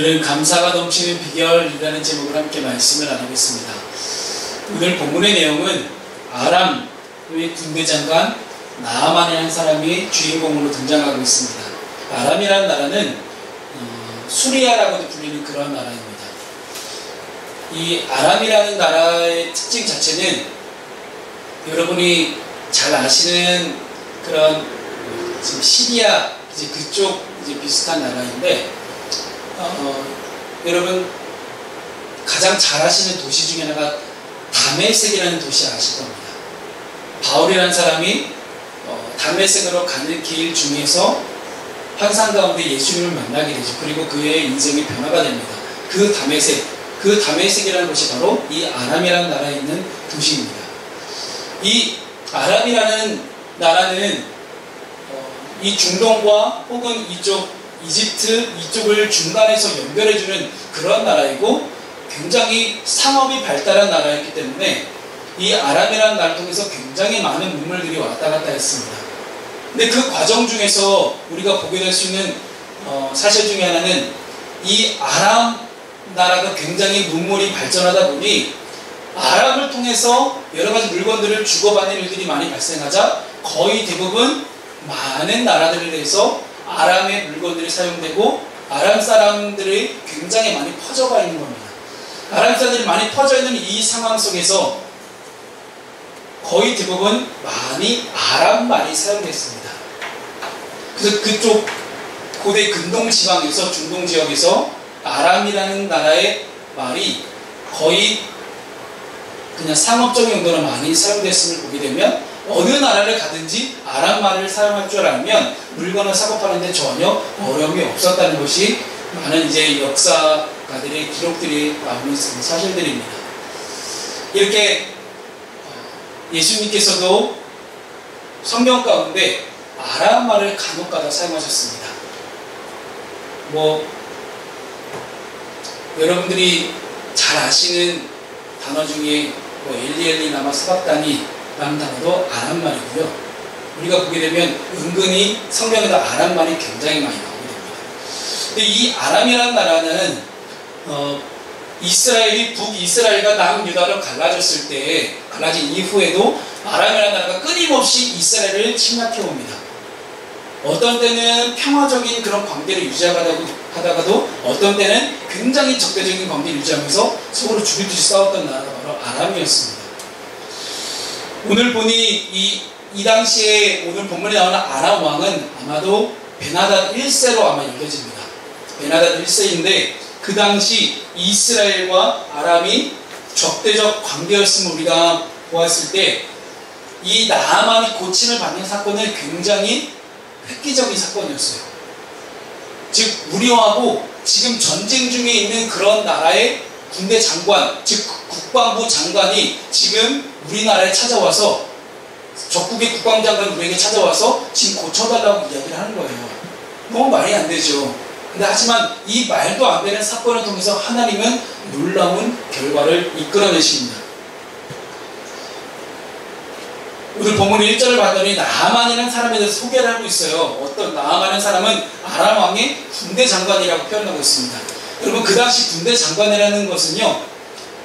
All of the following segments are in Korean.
오늘은 감사가 넘치는 비결이라는 제목으로 함께 말씀을 나누겠습니다. 오늘 본문의 내용은 아람의 군대장관 나아만이라는 사람이 주인공으로 등장하고 있습니다. 아람이라는 나라는 수리아라고도 불리는 그런 나라입니다. 이 아람이라는 나라의 특징 자체는 여러분이 잘 아시는 그런 지금 시리아 이제 그쪽 이제 비슷한 나라인데 여러분 가장 잘 아시는 도시 중에 하나가 다메섹이라는 도시 아실 겁니다. 바울이라는 사람이 다메섹으로 가는 길 중에서 환상 가운데 예수님을 만나게 되죠. 그리고 그의 인생이 변화가 됩니다. 그 다메섹이라는 곳이 바로 이 아람이라는 나라에 있는 도시입니다. 이 아람이라는 나라는 이 중동과 혹은 이쪽 이집트 이쪽을 중간에서 연결해주는 그런 나라이고 굉장히 상업이 발달한 나라였기 때문에 이 아람이라는 나라를 통해서 굉장히 많은 문물들이 왔다 갔다 했습니다. 근데 그 과정 중에서 우리가 보게 될 수 있는 사실 중에 하나는 이 아람 나라가 굉장히 문물이 발전하다 보니 아람을 통해서 여러 가지 물건들을 주고받는 일들이 많이 발생하자 거의 대부분 많은 나라들에 대해서 아람의 물건들이 사용되고 아람 사람들이 굉장히 많이 퍼져가 있는 겁니다. 아람 사람들이 많이 퍼져 있는 이 상황 속에서 거의 대부분 많이 아람 말이 사용됐습니다. 그래서 그쪽 고대 근동 지방에서 중동 지역에서 아람이라는 나라의 말이 거의 그냥 상업적인 용도로 많이 사용됐음을 보게 되면 어느 나라를 가든지 아람 말을 사용할 줄 알면 물건을 사고파는데 전혀 어려움이 없었다는 것이 많은 이제 역사가들의 기록들이 나오는 사실들입니다. 이렇게 예수님께서도 성경 가운데 아람 말을 간혹가다 사용하셨습니다. 여러분들이 잘 아시는 단어 중에 엘리 나마 스박다니 라는 단어도 아람 말이고요. 우리가 보게 되면 은근히 성경에도 아람 말이 굉장히 많이 나오게 됩니다. 근데 이 아람이라는 나라는 이스라엘이 북이스라엘과 남유다로 갈라졌을 때 갈라진 이후에도 아람이라는 나라가 끊임없이 이스라엘을 침략해옵니다. 어떤 때는 평화적인 그런 관계를 유지하다가도 어떤 때는 굉장히 적대적인 관계를 유지하면서 서로 죽이듯이 싸웠던 나라가 바로 아람이었습니다. 오늘 보니 이 당시에 오늘 본문에 나오는 아람 왕은 아마도 베나닷 1세로 아마 여겨집니다. 베나닷 1세인데 그 당시 이스라엘과 아람이 적대적 관계였음을 우리가 보았을 때 이 나아만이 고침을 받는 사건은 굉장히 획기적인 사건이었어요. 즉 우리하고 지금 전쟁 중에 있는 그런 나라의 군대 장관, 즉 국방부 장관이 지금 우리나라에 찾아와서 적국의 국방장관이 우리에게 찾아와서 지금 고쳐달라고 이야기를 하는 거예요. 너무 말이 안 되죠. 근데 하지만 이 말도 안 되는 사건을 통해서 하나님은 놀라운 결과를 이끌어내십니다. 오늘 본문 1절을 봤더니 나아만이라는 사람에 대해서 소개를 하고 있어요. 어떤 나아만이라는 사람은 아람 왕의 군대 장관이라고 표현하고 있습니다. 여러분 그 당시 군대 장관이라는 것은요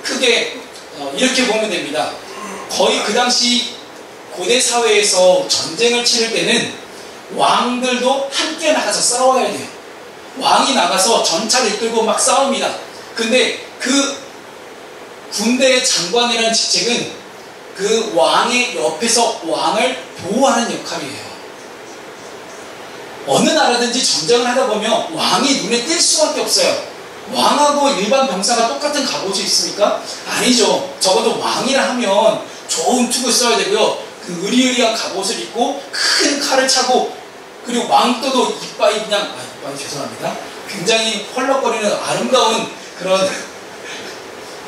크게 이렇게 보면 됩니다. 거의 그 당시 고대 사회에서 전쟁을 치를 때는 왕들도 함께 나가서 싸워야 돼요. 왕이 나가서 전차를 이끌고 막 싸웁니다. 근데 그 군대의 장관이라는 직책은 그 왕의 옆에서 왕을 보호하는 역할이에요. 어느 나라든지 전쟁을 하다 보면 왕이 눈에 띌 수밖에 없어요. 왕하고 일반 병사가 똑같은 갑옷이 있습니까? 아니죠. 적어도 왕이라 하면 좋은 투구 써야 되고요. 그 의리의리한 갑옷을 입고 큰 칼을 차고 그리고 왕도도 이빨이 그냥 이빨이 죄송합니다. 굉장히 펄럭거리는 아름다운 그런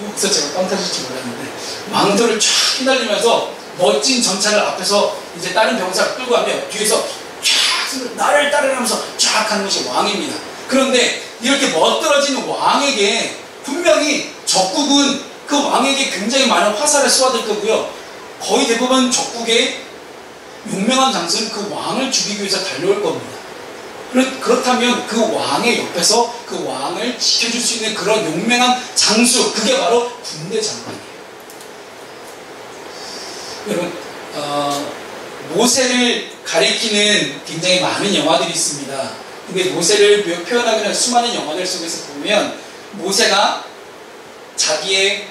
여기서 제가 빵 터질지 몰랐는데 왕도를 쫙 휘날리면서 멋진 전차를 앞에서 이제 다른 병사가 끌고 가면 뒤에서 쫙 나를 따르면서 쫙 하는 것이 왕입니다. 그런데 이렇게 멋들어지는 왕에게 분명히 적국은 그 왕에게 굉장히 많은 화살을 쏘아들 거고요. 거의 대부분 적국의 용맹한 장수는 그 왕을 죽이기 위해서 달려올 겁니다. 그렇다면 그 왕의 옆에서 그 왕을 지켜줄 수 있는 그런 용맹한 장수, 그게 바로 군대 장관이에요. 여러분, 모세를 가리키는 굉장히 많은 영화들이 있습니다. 근데 모세를 표현하기는 수많은 영화들 속에서 보면 모세가 자기의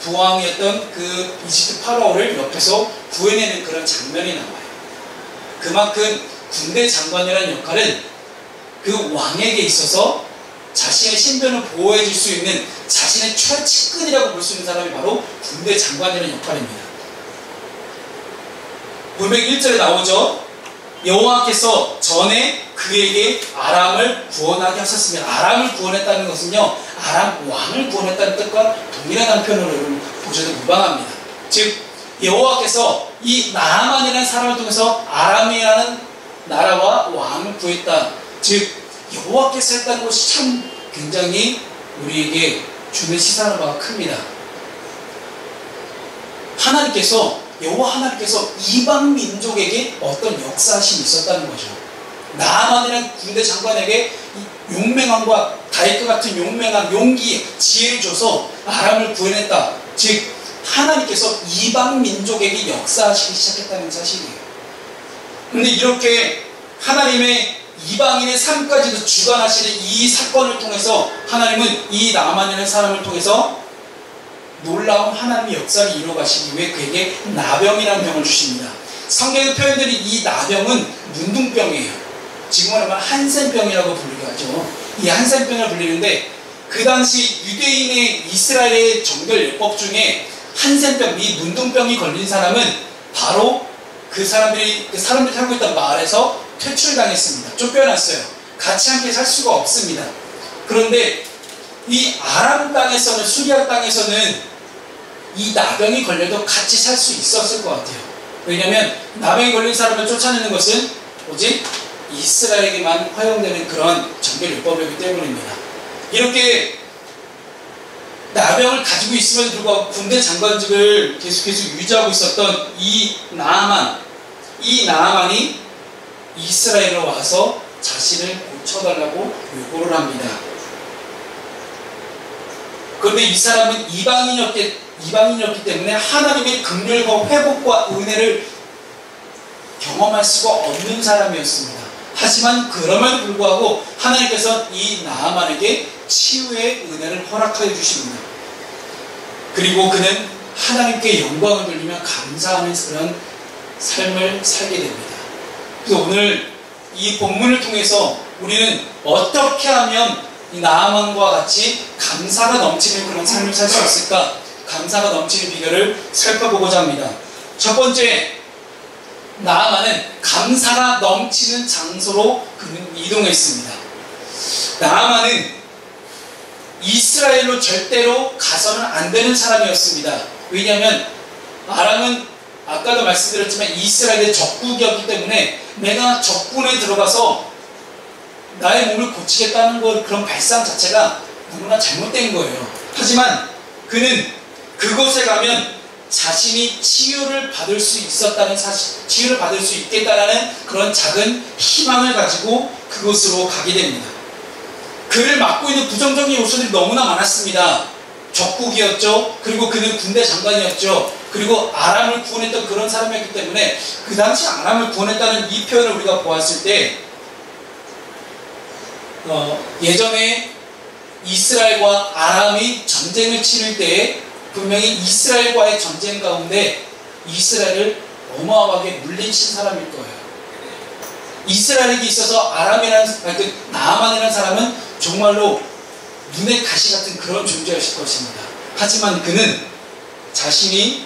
부왕이었던 그 이집트 파라오를 옆에서 구해내는 그런 장면이 나와요. 그만큼 군대 장관이라는 역할은 그 왕에게 있어서 자신의 신변을 보호해 줄 수 있는 자신의 최측근이라고 볼 수 있는 사람이 바로 군대 장관이라는 역할입니다. 분명히 1절에 나오죠. 여호와께서 전에 그에게 아람을 구원하게 하셨습니다. 아람을 구원했다는 것은요, 아람 왕을 구원했다는 뜻과 동일한 표현으로 보셔도 무방합니다. 즉 여호와께서 이 나아만이라는 사람을 통해서 아람이라는 나라와 왕을 구했다. 즉 여호와께서 했다는 것이 참 굉장히 우리에게 주는 시사하는 바가 큽니다. 여호와 하나님께서 이방 민족에게 어떤 역사심이 있었다는 거죠. 나아만이라는 군대 장관에게 용맹함과 다윗과 같은 용맹한 용기, 지혜를 줘서 아람을 구해냈다. 즉 하나님께서 이방 민족에게 역사하시기 시작했다는 사실이에요. 그런데 이렇게 하나님의 이방인의 삶까지도 주관하시는 이 사건을 통해서 하나님은 이 나아만이라는 사람을 통해서 놀라운 하나님의 역사를 이루어가시기 위해 그에게 나병이라는 병을 주십니다. 성경의 표현들이 이 나병은 문둥병이에요. 지금 말하면 한센병이라고 불리게 하죠. 이 한센병을 불리는데 그 당시 유대인의 이스라엘의 정결예법 중에 한센병, 이 문둥병이 걸린 사람은 바로 사람들이 살고 있던 마을에서 퇴출당했습니다. 쫓겨났어요. 같이 함께 살 수가 없습니다. 그런데 이 아람 땅에서는, 수리아 땅에서는 이 나병이 걸려도 같이 살 수 있었을 것 같아요. 왜냐하면 나병이 걸린 사람을 쫓아내는 것은 오직 이스라엘에게만 허용되는 그런 정결율법이기 때문입니다. 이렇게 나병을 가지고 있음에도 불구하고 군대 장관직을 계속해서 유지하고 있었던 이 나아만이 이스라엘에 와서 자신을 고쳐달라고 요구를 합니다. 그런데 이 사람은 이방인이었기 때문에 하나님의 긍휼과 회복과 은혜를 경험할 수가 없는 사람이었습니다. 하지만 그럼에도 불구하고 하나님께서 이 나아만에게 치유의 은혜를 허락하여 주십니다. 그리고 그는 하나님께 영광을 돌리며 감사하는 그런 삶을 살게 됩니다. 그래서 오늘 이 본문을 통해서 우리는 어떻게 하면 이 나아만과 같이 감사가 넘치는 그런 삶을 살 수 있을까? 감사가 넘치는 비결을 살펴보고자 합니다. 첫 번째, 나아만은 감사가 넘치는 장소로 그는 이동했습니다. 나아만은 이스라엘로 절대로 가서는 안 되는 사람이었습니다. 왜냐하면 아람은 아까도 말씀드렸지만 이스라엘의 적국이었기 때문에 내가 적군에 들어가서 나의 몸을 고치겠다는 그런 발상 자체가 너무나 잘못된 거예요. 하지만 그는 그곳에 가면 자신이 치유를 받을 수 있었다는 사실, 치유를 받을 수 있겠다라는 그런 작은 희망을 가지고 그곳으로 가게 됩니다. 그를 막고 있는 부정적인 요소들이 너무나 많았습니다. 적국이었죠. 그리고 그는 군대 장관이었죠. 그리고 아람을 구원했던 그런 사람이었기 때문에 그 당시 아람을 구원했다는 이 표현을 우리가 보았을 때 예전에 이스라엘과 아람이 전쟁을 치를 때에 분명히 이스라엘과의 전쟁 가운데 이스라엘을 어마어마하게 물리친 사람일 거예요. 이스라엘에게 있어서 나아만이라는 사람은 정말로 눈의 가시 같은 그런 존재였을 것입니다. 하지만 그는 자신이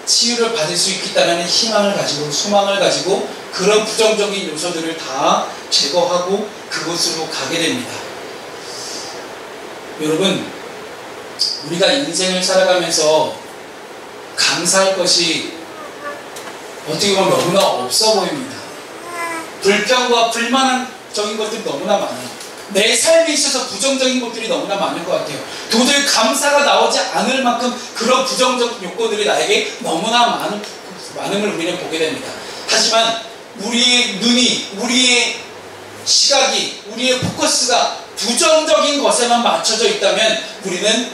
치유를 받을 수 있겠다는 희망을 가지고, 소망을 가지고 그런 부정적인 요소들을 다 제거하고 그곳으로 가게 됩니다. 여러분, 우리가 인생을 살아가면서 감사할 것이 어떻게 보면 너무나 없어 보입니다. 불평과 불만적인 것들이 너무나 많아요. 내 삶에 있어서 부정적인 것들이 너무나 많을 것 같아요. 도저히 감사가 나오지 않을 만큼 그런 부정적 요건들이 나에게 너무나 많음을 우리는 보게 됩니다. 하지만 우리의 눈이, 우리의 시각이, 우리의 포커스가 부정적인 것에만 맞춰져 있다면 우리는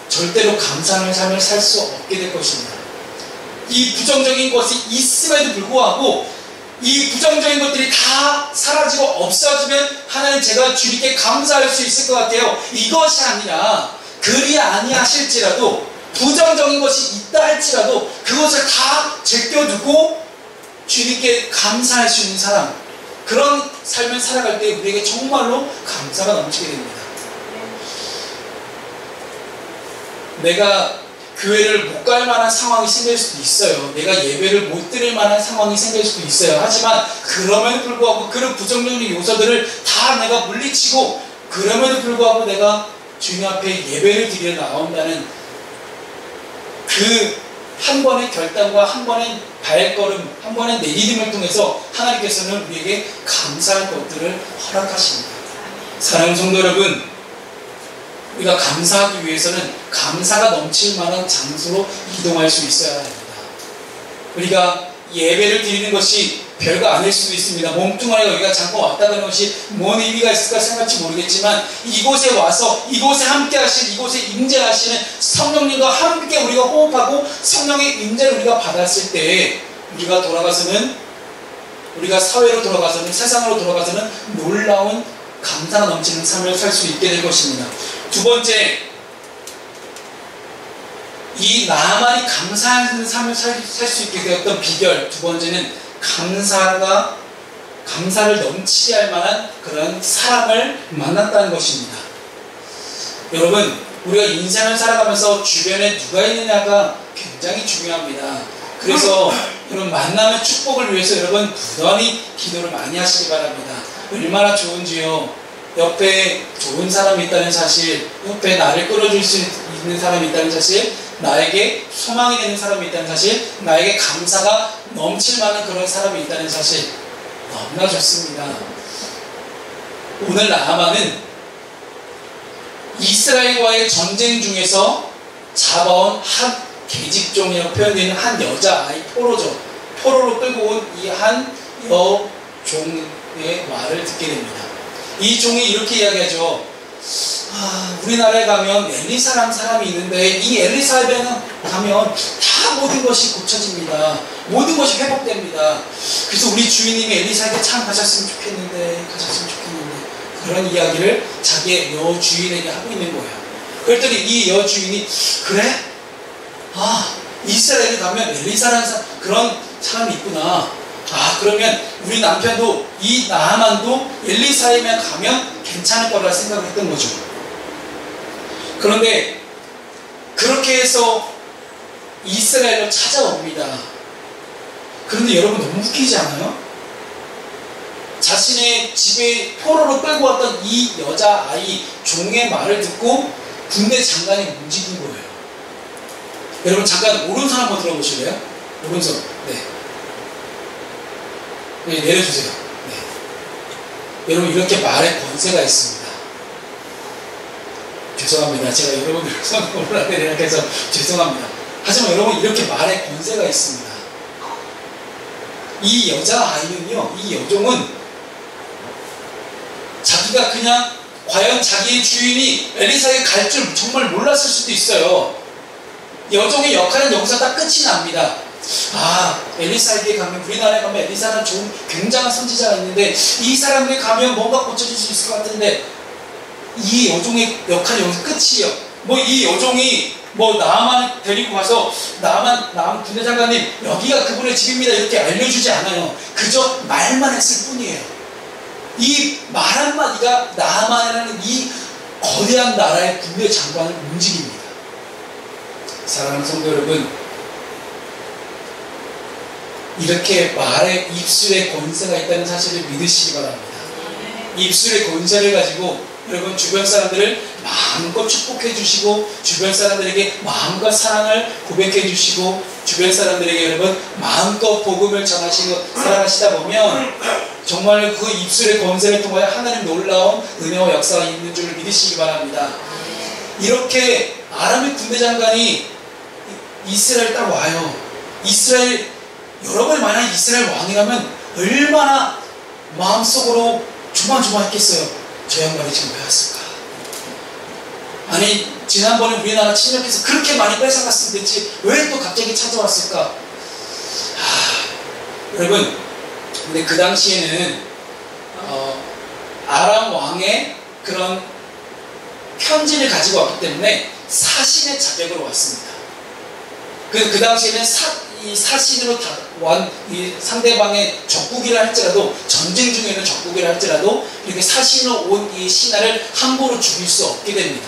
절대로 감사하는 삶을 살 수 없게 될 것입니다. 이 부정적인 것이 있음에도 불구하고 이 부정적인 것들이 다 사라지고 없어지면 하나님 제가 주님께 감사할 수 있을 것 같아요. 이것이 아니라 그리 아니하실지라도 부정적인 것이 있다 할지라도 그것을 다 제껴두고 주님께 감사할 수 있는 사람, 그런 삶을 살아갈 때 우리에게 정말로 감사가 넘치게 됩니다. 내가 교회를 못 갈 만한 상황이 생길 수도 있어요. 내가 예배를 못 드릴 만한 상황이 생길 수도 있어요. 하지만 그럼에도 불구하고 그런 부정적인 요소들을 다 내가 물리치고 그럼에도 불구하고 내가 주님 앞에 예배를 드리러 나온다는 그 한 번의 결단과 한 번의 발걸음, 한 번의 내디딤을 통해서 하나님께서는 우리에게 감사할 것들을 허락하십니다. 사랑하는 성도 여러분, 우리가 감사하기 위해서는 감사가 넘칠 만한 장소로 이동할 수 있어야 합니다. 우리가 예배를 드리는 것이 별거 아닐 수도 있습니다. 몸뚱아리가 여기가 잠깐 왔다 가는 것이 뭔 의미가 있을까 생각할지 모르겠지만 이곳에 와서 이곳에 함께 하실, 이곳에 임재하시는 성령님과 함께 우리가 호흡하고 성령의 임재를 우리가 받았을 때 우리가 돌아가서는, 우리가 사회로 돌아가서는, 세상으로 돌아가서는 놀라운 감사가 넘치는 삶을 살 수 있게 될 것입니다. 두 번째, 이 나만이 감사하는 삶을 살 수 있게 되었던 비결, 두 번째는 감사를 넘치게 할 만한 그런 사람을 만났다는 것입니다. 여러분, 우리가 인생을 살아가면서 주변에 누가 있느냐가 굉장히 중요합니다. 그래서 여러분, 만남의 축복을 위해서 여러분 부단히 기도를 많이 하시기 바랍니다. 얼마나 좋은지요. 옆에 좋은 사람이 있다는 사실, 옆에 나를 끌어줄 수 있는 사람이 있다는 사실, 나에게 소망이 되는 사람이 있다는 사실, 나에게 감사가 넘칠 만한 그런 사람이 있다는 사실, 너무나 좋습니다. 오늘 나아만은 이스라엘과의 전쟁 중에서 잡아온 한 계집종이라고 표현되는 한 여자아이, 포로죠. 포로로 끌고 온 이 한 여종의 말을 듣게 됩니다. 이 종이 이렇게 이야기하죠. 우리나라에 가면 엘리사라는 사람이 있는데 이 엘리사에 가면 다 모든 것이 고쳐집니다. 모든 것이 회복됩니다. 그래서 우리 주인님이 엘리사에게 참 가셨으면 좋겠는데 그런 이야기를 자기의 여주인에게 하고 있는 거예요. 그랬더니 이 여주인이 그래? 이스라엘에 가면 엘리사라는 그런 사람이 있구나. 그러면 우리 남편도 이 나아만도 엘리사에 가면 괜찮을 거라 생각을 했던 거죠. 그런데 그렇게 해서 이스라엘로 찾아옵니다. 그런데 여러분 너무 웃기지 않아요? 자신의 집에 포로로 끌고 왔던 이 여자아이 종의 말을 듣고 군대 장관이 움직인 거예요. 여러분 잠깐 오른손 한번 들어보실래요? 오른손. 네, 내려주세요. 네. 여러분 이렇게 말에 권세가 있습니다. 죄송합니다. 제가 여러분들 손을 올라내리라 해서 죄송합니다. 하지만 여러분 이렇게 말에 권세가 있습니다. 이 여자아이는요, 이 여종은 자기가 그냥 과연 자기의 주인이 엘리사에게 갈 줄 정말 몰랐을 수도 있어요. 여종의 역할은 여기서 딱 끝이 납니다. 엘리사에게 가면, 우리나라에 가면 엘리사는 좋은 굉장한 선지자가 있는데 이 사람에게 가면 뭔가 고쳐질 수 있을 것 같은데 이 여종의 역할이 여기서 끝이에요. 이 여종이 나아만 데리고 가서 나아만 군대 장관님 여기가 그분의 집입니다 이렇게 알려주지 않아요. 그저 말만 했을 뿐이에요. 이 말 한마디가 나아만이라는 이 거대한 나라의 군대 장관을 움직입니다. 사랑하는 성도 여러분, 이렇게 말에 입술에 권세가 있다는 사실을 믿으시기 바랍니다. 입술의 권세를 가지고 여러분 주변 사람들을 마음껏 축복해 주시고 주변 사람들에게 마음껏 사랑을 고백해 주시고 주변 사람들에게 여러분 마음껏 복음을 전하시고 사랑하시다 보면 정말 그 입술의 권세를 통하여 하나님 놀라운 은혜와 역사가 있는 줄 믿으시기 바랍니다. 이렇게 아람의 군대 장관이 이스라엘 딱 와요. 여러분이 만약 이스라엘 왕이라면 얼마나 마음속으로 조마조마했겠어요. 저 양반이 지금 왜 왔을까? 아니 지난번에 우리나라 침략해서 그렇게 많이 뺏어갔으면 됐지 왜 또 갑자기 찾아왔을까? 여러분, 근데 그 당시에는 아람 왕의 그런 편지를 가지고 왔기 때문에 사신의 자격으로 왔습니다. 그 당시에는 이 사신으로 이 상대방의 적국이라 할지라도, 전쟁 중에는 적국이라 할지라도 이렇게 사신으로 온 이 신하를 함부로 죽일 수 없게 됩니다.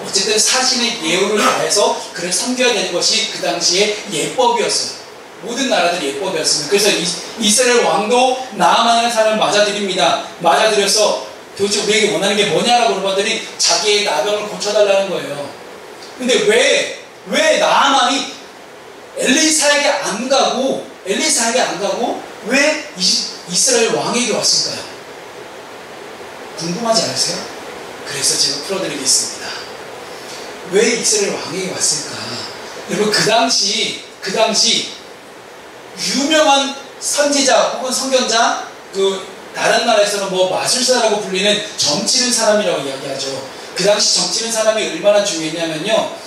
어쨌든 사신의 예우를 다해서 그를 섬겨야 되는 것이 그 당시의 예법이었어요. 모든 나라들이 예법이었습니다. 그래서 이스라엘 왕도 나아만이라는 사람을 맞아들입니다. 맞아들여서 도대체 우리에게 원하는 게 뭐냐라고 물어봤더니 자기의 나병을 고쳐달라는 거예요. 근데 왜 나아만이 엘리사에게 안 가고 왜 이스라엘 왕에게 왔을까요? 궁금하지 않으세요? 그래서 제가 풀어드리겠습니다. 왜 이스라엘 왕에게 왔을까? 여러분, 그 당시 유명한 선지자 혹은 선견자, 다른 나라에서는 마술사라고 불리는 점치는 사람이라고 이야기하죠. 그 당시 점치는 사람이 얼마나 중요했냐면요,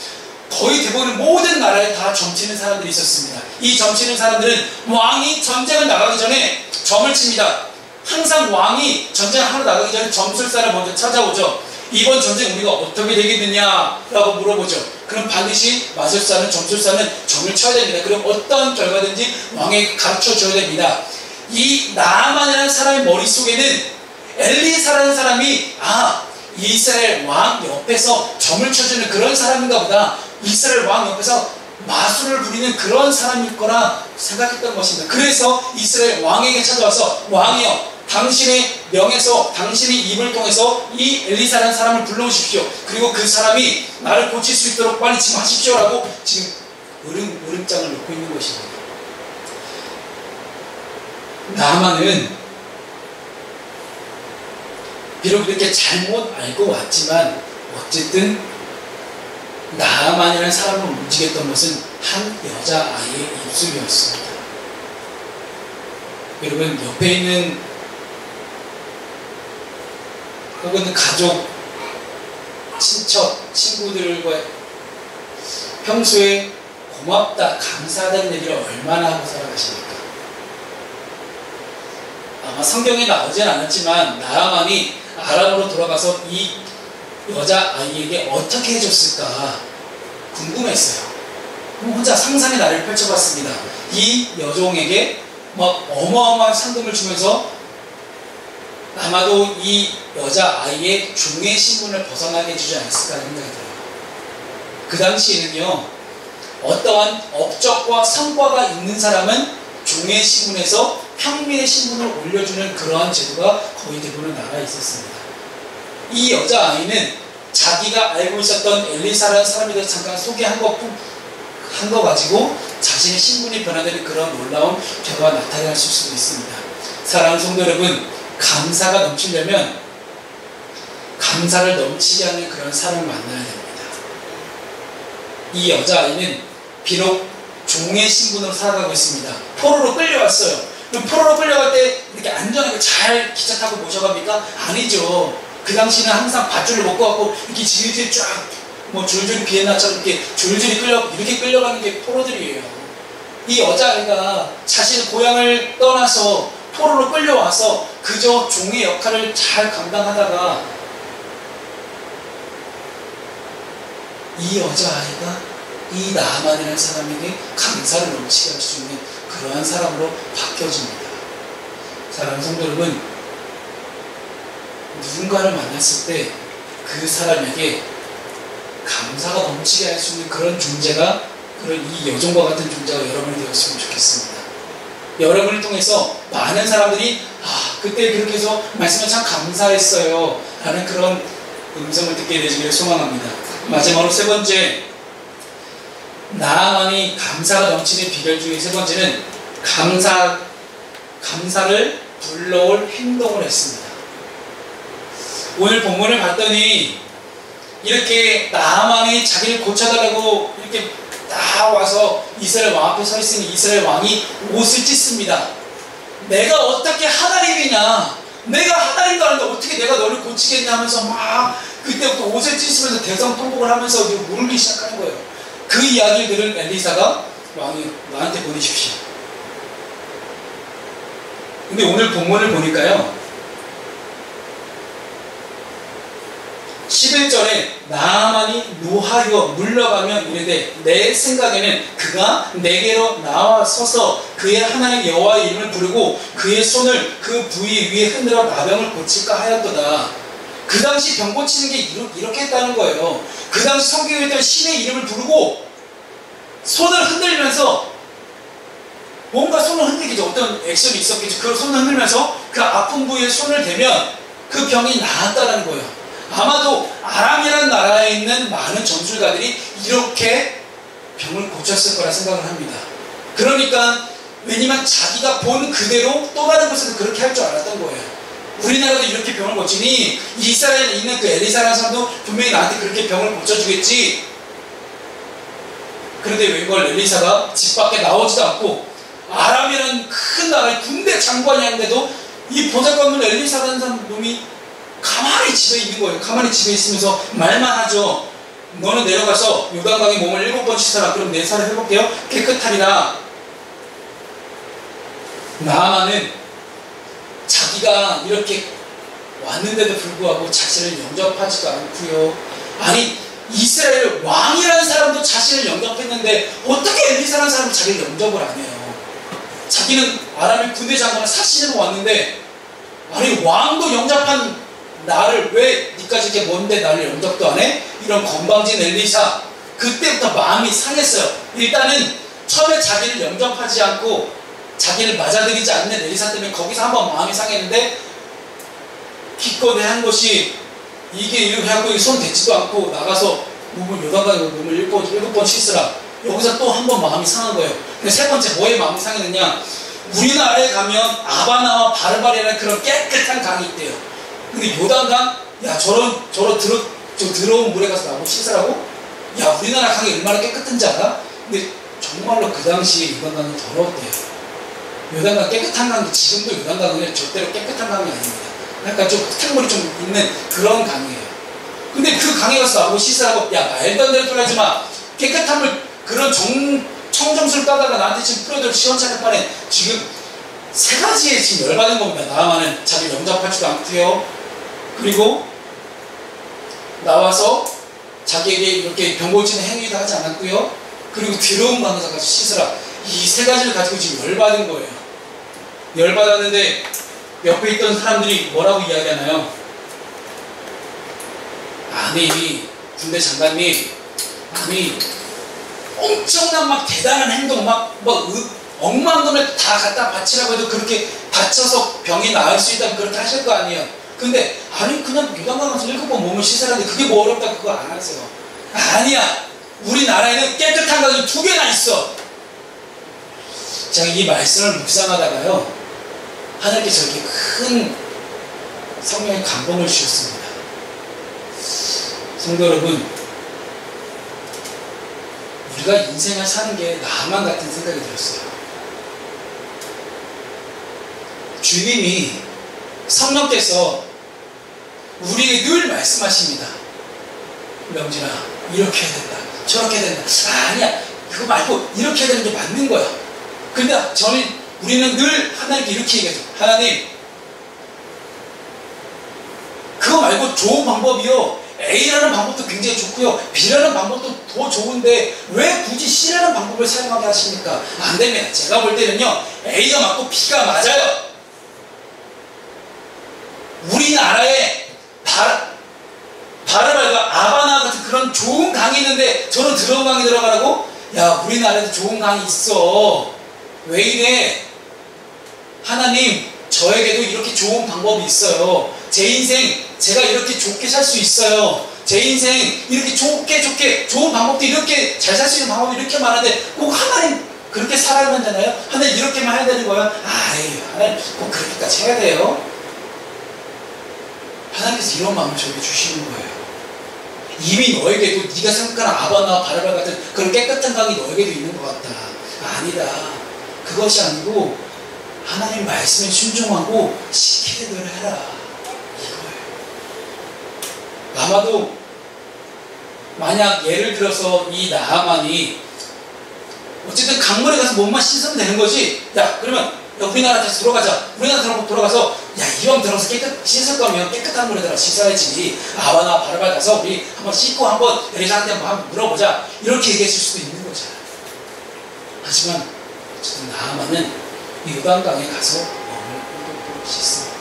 거의 대부분 모든 나라에 다 점치는 사람들이 있었습니다. 이 점치는 사람들은 왕이 전쟁을 나가기 전에 점을 칩니다. 항상 왕이 전쟁을 하러 나가기 전에 점술사를 먼저 찾아오죠. 이번 전쟁 우리가 어떻게 되겠느냐라고 물어보죠. 그럼 반드시 마술사는, 점술사는 점을 쳐야 됩니다. 그럼 어떤 결과든지 왕에게 가르쳐 줘야 됩니다. 이 나아만이라는 사람의 머릿속에는 엘리사라는 사람이 이스라엘 왕 옆에서 점을 쳐주는 그런 사람인가 보다, 이스라엘 왕 옆에서 마술을 부리는 그런 사람일 거라 생각했던 것입니다. 그래서 이스라엘 왕에게 찾아와서, 왕이여, 당신의 명에서, 당신의 입을 통해서 이 엘리사라는 사람을 불러오십시오. 그리고 그 사람이 나를 고칠 수 있도록 빨리 지금 하십시오라고 지금 으름장을 놓고 있는 것입니다. 나아만은 비록 이렇게 잘못 알고 왔지만 어쨌든 나아만이라는 사람을 움직였던 것은 한 여자아이의 입술이었습니다. 여러분, 옆에 있는 혹은 가족, 친척, 친구들과 평소에 고맙다, 감사하다는 얘기를 얼마나 하고 살아가십니까? 아마 성경에 나오진 않았지만 나아만이 아람으로 돌아가서 이 여자아이에게 어떻게 해줬을까 궁금했어요. 그럼 혼자 상상의 나래를 펼쳐봤습니다. 이 여종에게 어마어마한 상금을 주면서 아마도 이 여자아이의 종의 신분을 벗어나게 해주지 않았을까 하는 생각이 들어요. 그 당시에는요, 어떠한 업적과 성과가 있는 사람은 종의 신분에서 평민의 신분을 올려주는 그러한 제도가 거의 대부분 나라에 있었습니다. 이 여자아이는 자기가 알고 있었던 엘리사라는 사람에 대해서 잠깐 소개한 거 가지고 자신의 신분이 변화되는 그런 놀라운 결과가 나타날 수도 있습니다. 사랑하는 성도 여러분, 감사가 넘치려면 감사를 넘치게 하는 그런 사람을 만나야 됩니다. 이 여자아이는 비록 종의 신분으로 살아가고 있습니다. 포로로 끌려왔어요. 그럼 포로로 끌려갈 때 이렇게 안전하게 잘 기차 타고 모셔갑니까? 아니죠. 그 당시는 항상 밧줄을 먹고 갖고 이렇게 질질 쫙 줄줄이 비엔나처럼 이렇게 끌려가는 게 포로들이에요. 이 여자아이가 자신의 고향을 떠나서 포로로 끌려와서 그저 종의 역할을 잘 감당하다가 이 여자아이가 이 나아만이라는 사람에게 감사를 넘치게 할 수 있는 그러한 사람으로 바뀌어집니다. 사랑하는 성도 여러분, 누군가를 만났을 때 그 사람에게 감사가 넘치게 할 수 있는 그런 존재가, 그런 이 여종과 같은 존재가 여러분이 되었으면 좋겠습니다. 여러분을 통해서 많은 사람들이 그때 그렇게 해서 말씀을 참 감사했어요 라는 그런 음성을 듣게 되시기를 소망합니다. 마지막으로 세 번째, 나아만이 감사가 넘치는 비결 중에 세 번째는 감사를 불러올 행동을 했습니다. 오늘 본문을 봤더니 이렇게 나아만이 자기를 고쳐달라고 이렇게 딱 와서 이스라엘 왕 앞에 서 있으니 이스라엘 왕이 옷을 찢습니다. 내가 어떻게 하나님이냐, 내가 하나님도 아닌데 어떻게 내가 너를 고치겠냐 하면서 막 그때부터 옷을 찢으면서 대성통곡을 하면서 울기 시작하는 거예요. 그 이야기를 들은 엘리사가 왕이 나한테 보내십시오. 근데 오늘 본문을 보니까요, 11절에 나아만이 노하여 물러가며 이르되 내 생각에는 그가 내게로 나와서서 그의 하나님 여호와의 이름을 부르고 그의 손을 그 부위 위에 흔들어 나병을 고칠까 하였도다. 그 당시 병 고치는 게 이렇게 했다는 거예요. 그 당시 성경에 있던 신의 이름을 부르고 손을 흔들면서 뭔가 손을 흔들겠죠. 어떤 액션이 있었겠죠. 그 손을 흔들면서 그 아픈 부위에 손을 대면 그 병이 나았다는 거예요. 아마도 아람이라는 나라에 있는 많은 전술가들이 이렇게 병을 고쳤을 거라 생각을 합니다. 그러니까 왜냐면 자기가 본 그대로 또 다른 곳에서 그렇게 할 줄 알았던 거예요. 우리나라도 이렇게 병을 고치니 이스라엘에 있는 그 엘리사라는 사람도 분명히 나한테 그렇게 병을 고쳐주겠지. 그런데 웬걸 엘리사가 집 밖에 나오지도 않고 아람이라는 큰 나라의 군대 장관이 하는데도 이 보잘것없는 엘리사라는 사람 놈이 가만히 집에 있는 거예요. 가만히 집에 있으면서 말만 하죠. 너는 내려가서 요단강에 몸을 7번 씻어라. 그럼 내 살을 회복되어 깨끗하리라. 나아만은 자기가 이렇게 왔는데도 불구하고 자신을 영접하지도 않고요. 아니 이스라엘 왕이라는 사람도 자신을 영접했는데 어떻게 엘리사라는 사람은 자기를 영접을 안 해요. 자기는 아람의 군대 장관을 사시려고 왔는데 아니 왕도 영접한 나를 왜 니까지 이렇게 뭔데 나를 영접도 안 해? 이런 건방진 엘리사. 그때부터 마음이 상했어요. 일단은 처음에 자기를 영접하지 않고 자기를 맞아들이지 않는 엘리사 때문에 거기서 한번 마음이 상했는데 기껏 한 것이 이게 이렇게 하고 손 대지도 않고 나가서 몸을 요단강에 몸을 7번 씻으라. 여기서 또 한 번 마음이 상한 거예요. 근데 세 번째 뭐에 마음이 상했느냐, 우리나라에 가면 아바나와 바르바리라는 그런 깨끗한 강이 있대요. 근데 요단강, 야 더러운 물에 가서 나보고 씻으라고? 야 우리나라 강이 얼마나 깨끗한지 알아? 근데 정말로 그 당시에 요단강은 더러웠대요. 요단강 깨끗한 강이 지금도 요단강은 절대로 깨끗한 강이 아닙니다. 약간 좀 흙탕물이 좀 있는 그런 강이에요. 근데 그 강에 가서 나보고 씻으라고? 야 말도 안 되는 소리 하지 마. 깨끗한 물 그런 청정수를 따다가 나한테 지금 뿌려들 시원찮을 판에 지금 세 가지에 지금 열받은 겁니다. 나아만은 자기 영접하지도 않고요. 그리고 나와서 자기에게 이렇게 병 고치는 행위도 하지 않았고요. 그리고 더러운 강에서 가서 씻으라. 이 세 가지를 가지고 지금 열받은 거예요. 열받았는데 옆에 있던 사람들이 뭐라고 이야기하나요? 아니 군대 장관님, 아니 엄청난 막 대단한 행동 막 억만 돈을 다 갖다 바치라고 해도 그렇게 바쳐서 병이 나을 수 있다면 그렇게 하실 거 아니에요. 근데 아니 그냥 요단강 가서 7번 몸을 씻으라는데 그게 뭐 어렵다 그거 안 하세요. 아니야, 우리나라에는 깨끗한 강이 2개나 있어. 제가 이 말씀을 묵상하다가요 하나님께서 이렇게 큰 성령의 감동을 주셨습니다. 성도 여러분, 우리가 인생을 사는 게 나만 같은 생각이 들었어요. 주님이 성령께서 우리에게 늘 말씀하십니다. 명진아 이렇게 해야 된다, 저렇게 해야 된다. 아니야 그거 말고 이렇게 해야 되는 게 맞는 거야. 근데 우리는 늘 하나님께 이렇게 얘기하죠. 하나님 그거 말고 좋은 방법이요, A라는 방법도 굉장히 좋고요, B라는 방법도 더 좋은데 왜 굳이 C라는 방법을 사용하게 하십니까? 안 됩니다. 제가 볼 때는요 A가 맞고 B가 맞아요. 우리나라에 바르바리가 아바나 같은 그런 좋은 강이 있는데 저는 더러운 강에 들어가라고? 야 우리나라에도 좋은 강이 있어. 왜 이래? 하나님 저에게도 이렇게 좋은 방법이 있어요. 제 인생 제가 이렇게 좋게 살 수 있어요. 제 인생 이렇게 좋게 좋은 방법도 이렇게 잘 살 수 있는 방법이 이렇게 많은데 꼭 하나님 그렇게 살아야만 되나요? 하나님 이렇게만 해야 되는 거야? 아이 하나님 꼭 그렇게까지 해야 돼요? 하나님께서 이런 마음을 저에게 주시는 거예요. 이미 너에게도 네가 생각하는 아바나와 바르바리 같은 그런 깨끗한 강이 너에게도 있는 것 같다. 아니다. 그것이 아니고 하나님 말씀에 순종하고 시키는 대로 해라. 이거예요. 아마도 만약 예를 들어서 이 나하만이 어쨌든 강물에 가서 몸만 씻으면 되는 거지. 야, 그러면 야, 우리나라 다시 돌아가자. 우리나라 돌아가서 야, 이왕 들어가서 씻을 거면 깨끗한 물에다가 씻어야지. 아바나 바르바 가서 우리 한번 씻고 한번 엘리사한테 한번 물어보자. 이렇게 얘기했을 수도 있는 거잖아요. 하지만 어쨌든 나하만은 요단강에 가서 몸을 뽀뽀 씻습니다.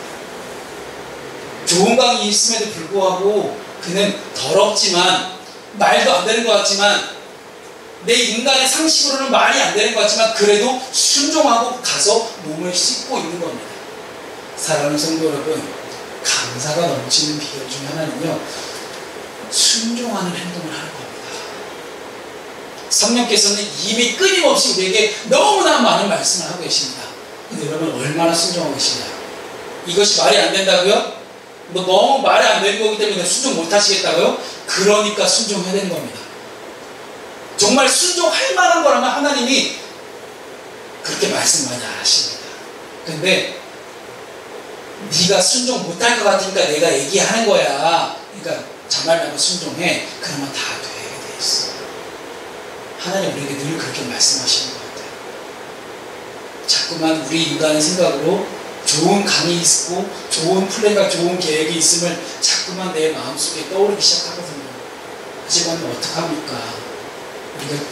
좋은 강이 있음에도 불구하고 그는 더럽지만 말도 안 되는 것 같지만 내 인간의 상식으로는 말이 안 되는 것 같지만 그래도 순종하고 가서 몸을 씻고 있는 겁니다. 사랑하는 성도 여러분, 감사가 넘치는 비결 중 하나는요, 순종하는 행동을 하는 겁니다. 성령께서는 이미 끊임없이 우리에게 너무나 많은 말씀을 하고 계십니다. 근데 여러분 얼마나 순종하고 계시나요? 이것이 말이 안 된다고요? 뭐 너무 말이 안 되는 거기 때문에 순종 못 하시겠다고요? 그러니까 순종해야 되는 겁니다. 정말 순종할 만한 거라면 하나님이 그렇게 말씀 많이 안 하십니다. 근데 네가 순종 못할 것 같으니까 내가 얘기하는 거야. 그러니까 자말라고 순종해. 그러면 다 되게 돼 있어. 하나님 우리에게 늘 그렇게 말씀하시는 것 같아요. 자꾸만 우리 인간의 생각으로 좋은 강이 있고 좋은 플랜과 좋은 계획이 있음을 자꾸만 내 마음속에 떠오르기 시작하거든요. 하지만 어떡합니까? 우리가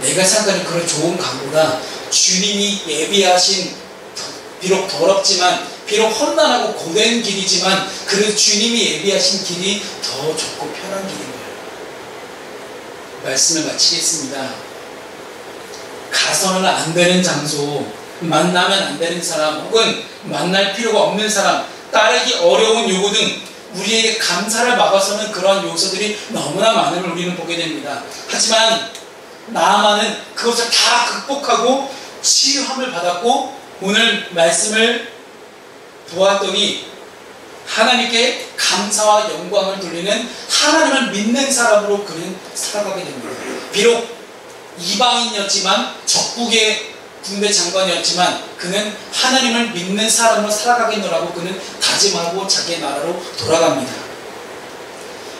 내가 생각하는 그런 좋은 강보다 주님이 예비하신 비록 더럽지만 비록 험난하고 고된 길이지만 그래도 주님이 예비하신 길이 더 좋고 편한 길인 거예요. 말씀을 마치겠습니다. 가서는 안 되는 장소, 만나면 안 되는 사람, 혹은 만날 필요가 없는 사람, 따르기 어려운 요구 등 우리에게 감사를 막아서는 그러한 요소들이 너무나 많음을 우리는 보게 됩니다. 하지만 나아만은 그것을 다 극복하고 치유함을 받았고 오늘 말씀을 보았더니 하나님께 감사와 영광을 돌리는 하나님을 믿는 사람으로 그는 살아가게 됩니다. 비록 이방인이었지만 적국의 군대 장관이었지만 그는 하나님을 믿는 사람으로 살아가겠노라고 그는 다짐하고 자기의 나라로 돌아갑니다.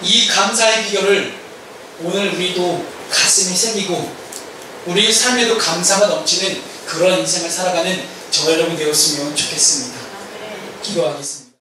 이 감사의 비결을 오늘 우리도 가슴이 새기고 우리의 삶에도 감사가 넘치는 그런 인생을 살아가는 저 여러분 되었으면 좋겠습니다. 기도하겠습니다.